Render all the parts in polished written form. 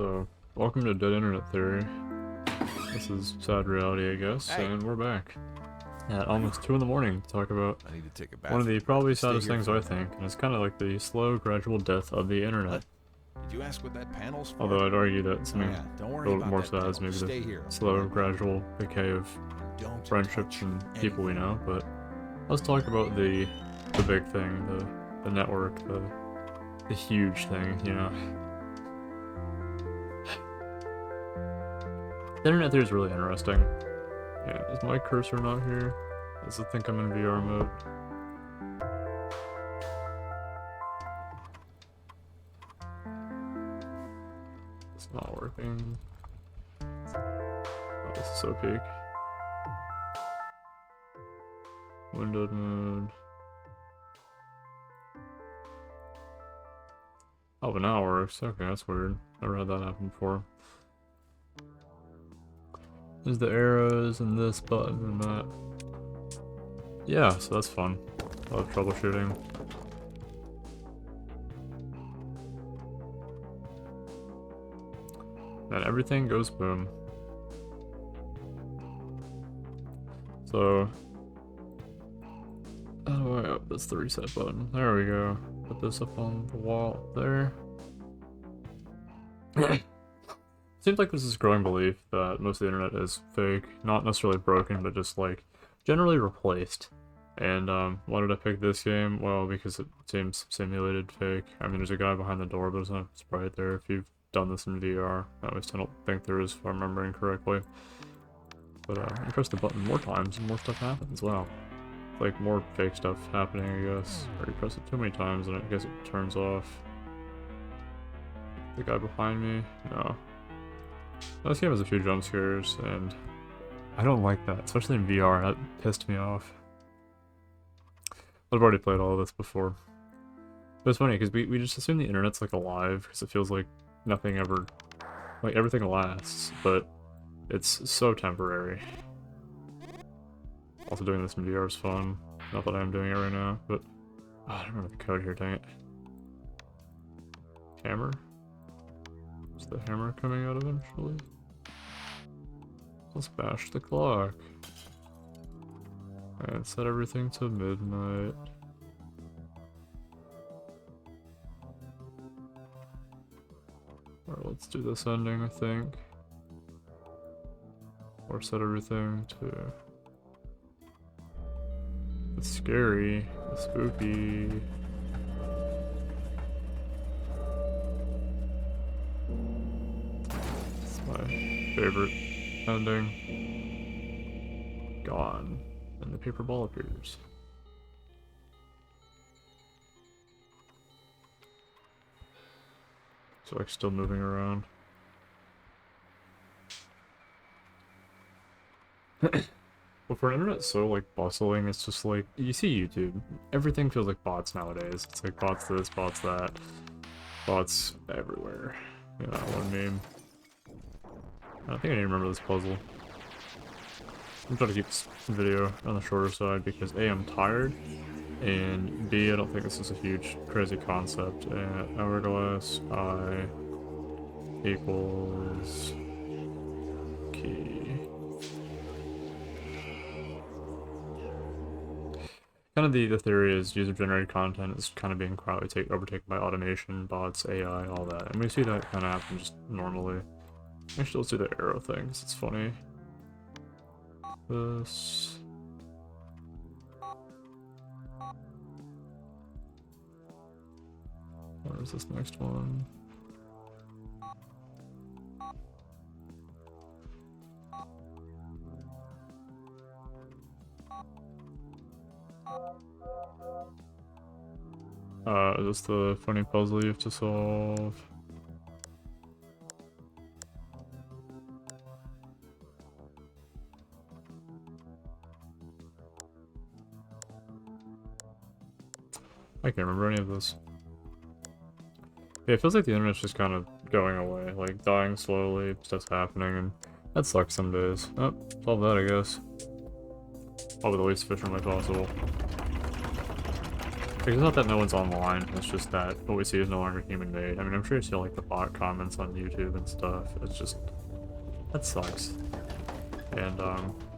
So, welcome to Dead Internet Theory. This is sad reality, I guess, Hey. and we're back at almost 2 in the morning to talk about I need to take a one of the bathroom. probably Stay saddest here things for I a think, and it's kind of like the slow, gradual death of the internet. Did you ask what that panel's for? Although I'd argue that Oh, something yeah. Don't a worry little about more that sad is panel. maybe Stay the here. slow, gradual decay of Don't friendships touch and people we anything. know. But let's talk about the big thing, the network, the huge thing, you know. The internet theory is really interesting. Yeah, is my cursor not here? Does it think I'm in VR mode? It's not working. Oh, this is so peak. Windowed mode. Oh, but now it works. Okay, that's weird. Never had that happen before. There's the arrows and this button and that. Yeah, so that's fun. I love troubleshooting. Then everything goes boom. So, how do I, oh, that's the reset button. There we go. Put this up on the wall there. Seems like there's this growing belief that most of the internet is fake. Not necessarily broken, but just like generally replaced. And why did I pick this game? Well, because it seems simulated fake. I mean, there's a guy behind the door, but there's no sprite there if you've done this in VR. At least I don't think there is, if I'm remembering correctly. But you press the button more times and more stuff happens. Wow. It's like more fake stuff happening, I guess. Or you press it too many times and I guess it turns off. The guy behind me? No. This game has a few jump scares, and I don't like that, especially in VR. That pissed me off. I've already played all of this before. But it's funny, because we just assume the internet's like alive, because it feels like nothing ever, like everything lasts, but it's so temporary. Also doing this in VR is fun. Not that I'm doing it right now, but oh, I don't remember the code here, dang it. Hammer? Is the hammer coming out eventually? Let's bash the clock. And set everything to midnight. Or let's do this ending, I think. Or set everything to... It's scary. It's spooky. It's my favorite ending. Gone. And the paper ball appears. So like still moving around. But for an internet so like bustling, it's just like, you see YouTube, everything feels like bots nowadays. It's like bots this, bots that, bots everywhere. You know, one meme. I think I need to remember this puzzle. I'm trying to keep this video on the shorter side because A, I'm tired, and B, I don't think this is a huge, crazy concept. And hourglass I equals key. Kind of the theory is user-generated content is kind of being quietly overtaken by automation, bots, AI, all that. And we see that kind of happen just normally. Actually, let's do the arrow thing, 'cause it's funny. This... Where is this next one? Is this the funny puzzle you have to solve? I can't remember any of this. Yeah, it feels like the internet's just kind of going away, like dying slowly, stuff's happening, and that sucks some days. Oh, solve that, I guess. Probably the least efficient way possible. It's not that no one's online, it's just that what we see is no longer human-made. I mean, I'm sure you see like the bot comments on YouTube and stuff. It's just, that sucks. And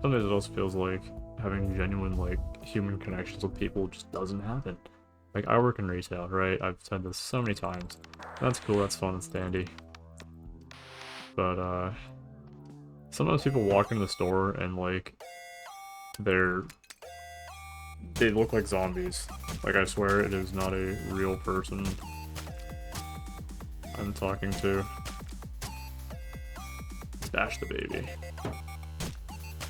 sometimes it also feels like having genuine like human connections with people just doesn't happen. Like, I work in retail, right? I've said this so many times. That's cool, that's fun, it's dandy. But sometimes people walk into the store and like they look like zombies. Like, I swear it is not a real person I'm talking to. Dash the baby.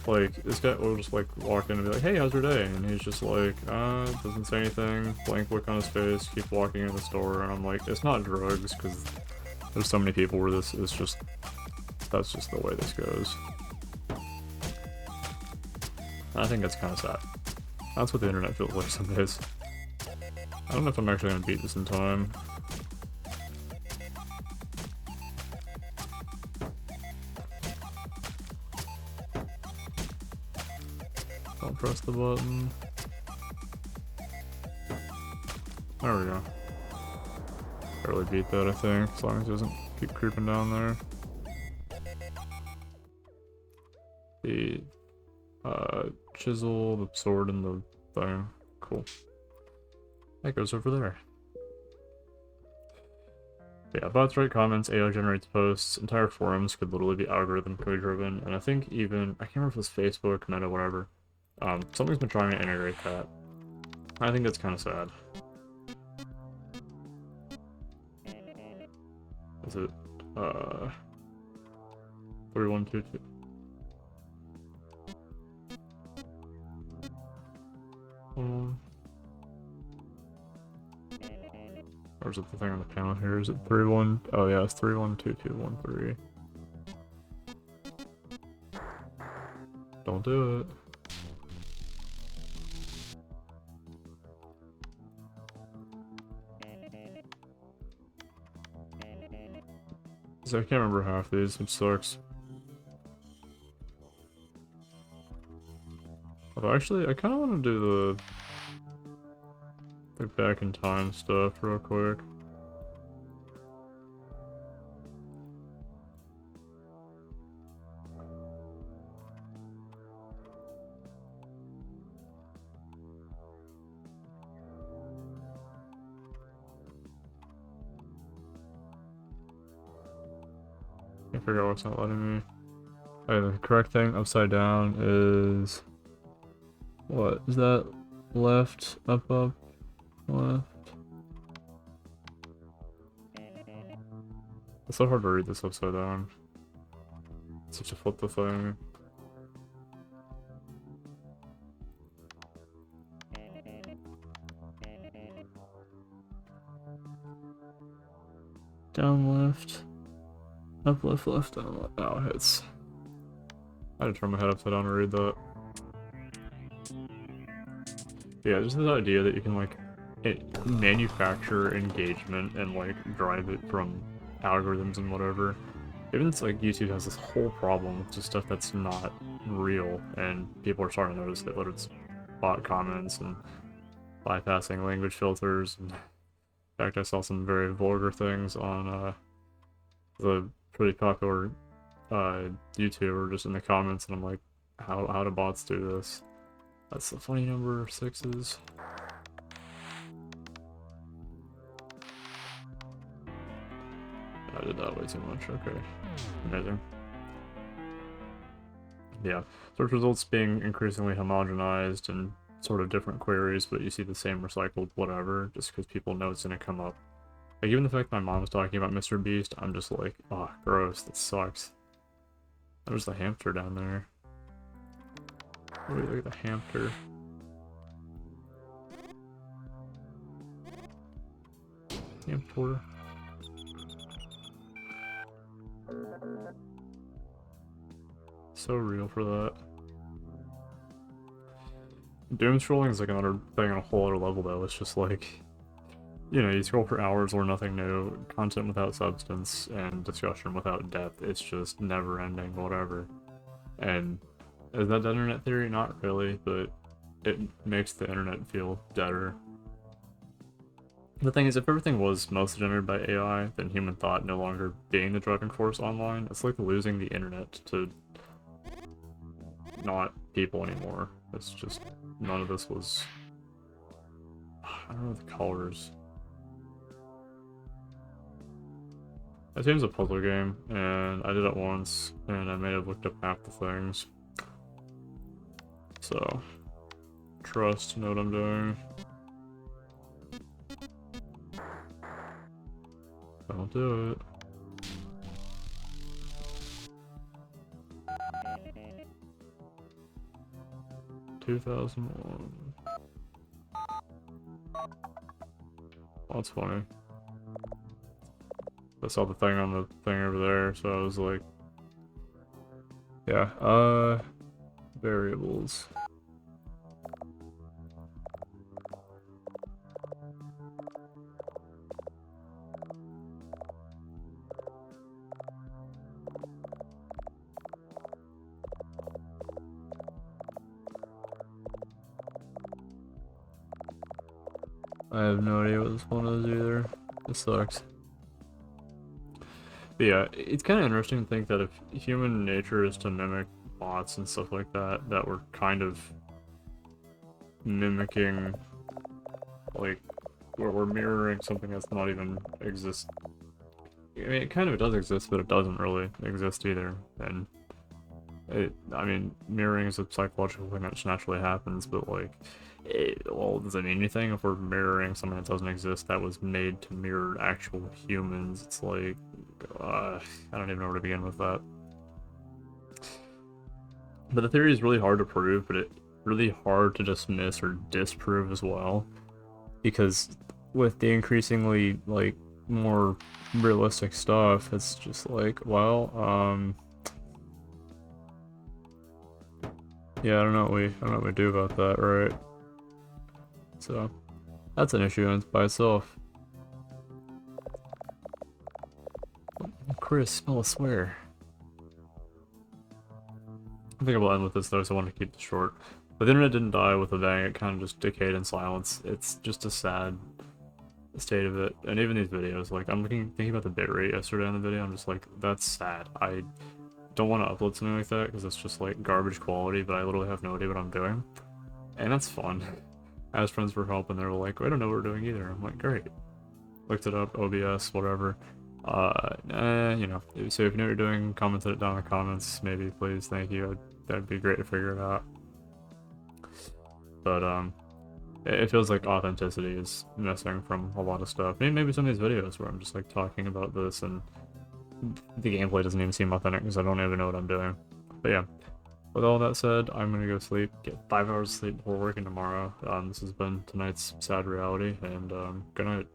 Like, this guy will just like walk in and be like, hey, how's your day? And he's just like, doesn't say anything, blank look on his face, keep walking in the store, and I'm like, it's not drugs, because there's so many people where this is just, that's just the way this goes. I think that's kind of sad. That's what the internet feels like some days. I don't know if I'm actually going to beat this in time. Don't press the button. There we go. Barely beat that, I think, as long as it doesn't keep creeping down there. The chisel, the sword, and the thing. Cool. That goes over there. But yeah, bots write comments, AI generates posts, entire forums could literally be algorithm code driven, and I think even, I can't remember if it's Facebook, Meta, whatever. Something's been trying to integrate that. I think that's kind of sad. Is it, 3122? Or is it the thing on the panel here? Is it 31? Oh yeah, it's 312213. Don't do it. So I can't remember half these, which sucks. Although actually, I kind of want to do the back in time stuff real quick. I figure out what's not letting me. Okay, the correct thing upside down is... What? Is that left, up, left? It's so hard to read this upside down. Such a flip the thing. Down left. Up left, left, down left. Oh, it hits. I had to turn my head upside down to read that. Yeah, just this idea that you can like manufacture engagement and like drive it from algorithms and whatever. Even it's like YouTube has this whole problem with just stuff that's not real, and people are starting to notice that, whether it's bot comments and bypassing language filters. And in fact, I saw some very vulgar things on the pretty popular YouTuber just in the comments, and I'm like, how do bots do this? That's the funny number of sixes. I did that way too much, okay. Amazing. Yeah, search results being increasingly homogenized and sort of different queries, but you see the same recycled whatever, just because people know it's gonna come up. Like, even the fact my mom was talking about Mr. Beast, I'm just like, oh, gross, that sucks. There's the hamster down there. Oh, look at the hamster. Hamster. So real for that. Doom scrolling is like another thing on a whole other level though. It's just like, you know, you scroll for hours, learn nothing new, content without substance, and discussion without depth. It's just never ending, whatever. And is that internet theory? Not really, but it makes the internet feel deader. The thing is, if everything was mostly generated by AI, then human thought no longer being the driving force online, it's like losing the internet to not people anymore. It's just, none of this was... I don't know the colors. That game's a puzzle game, and I did it once, and I may have looked up half the things. So, trust, know what I'm doing. Don't do it. $2001. That's funny. I saw the thing on the thing over there, so I was like, yeah, variables. I have no idea what this one is either. This sucks. But yeah, it's kind of interesting to think that if human nature is to mimic bots and stuff like that, that we're kind of mimicking, like, where we're mirroring something that's not even exist. I mean, it kind of does exist, but it doesn't really exist either. And I mean, mirroring is a psychological thing that just naturally happens, but like, well, does it mean anything if we're mirroring something that doesn't exist that was made to mirror actual humans? It's like, I don't even know where to begin with that. But the theory is really hard to prove, but it's really hard to dismiss or disprove as well. Because with the increasingly, like, more realistic stuff, it's just like, well, yeah, I don't know what we do about that, right? So, that's an issue by itself. Chris, smell a swear. I think I will end with this though, so I want to keep this short. But the internet didn't die with a bang, it kind of just decayed in silence. It's just a sad state of it. And even these videos, like, I'm thinking about the bitrate yesterday on the video, I'm just like, that's sad. I don't want to upload something like that, because it's just like garbage quality, but I literally have no idea what I'm doing. And that's fun. I asked friends for help, and they were like, I don't know what we're doing either. I'm like, great. Looked it up, OBS, whatever. You know, so if you know what you're doing, comment it down in the comments, maybe, please, thank you. That'd be great to figure it out. But, it feels like authenticity is missing from a lot of stuff. Maybe some of these videos where I'm just, like, talking about this, and the gameplay doesn't even seem authentic, because I don't even know what I'm doing. But yeah. With all that said, I'm gonna go sleep, get 5 hours of sleep before working tomorrow. This has been tonight's sad reality, and good night.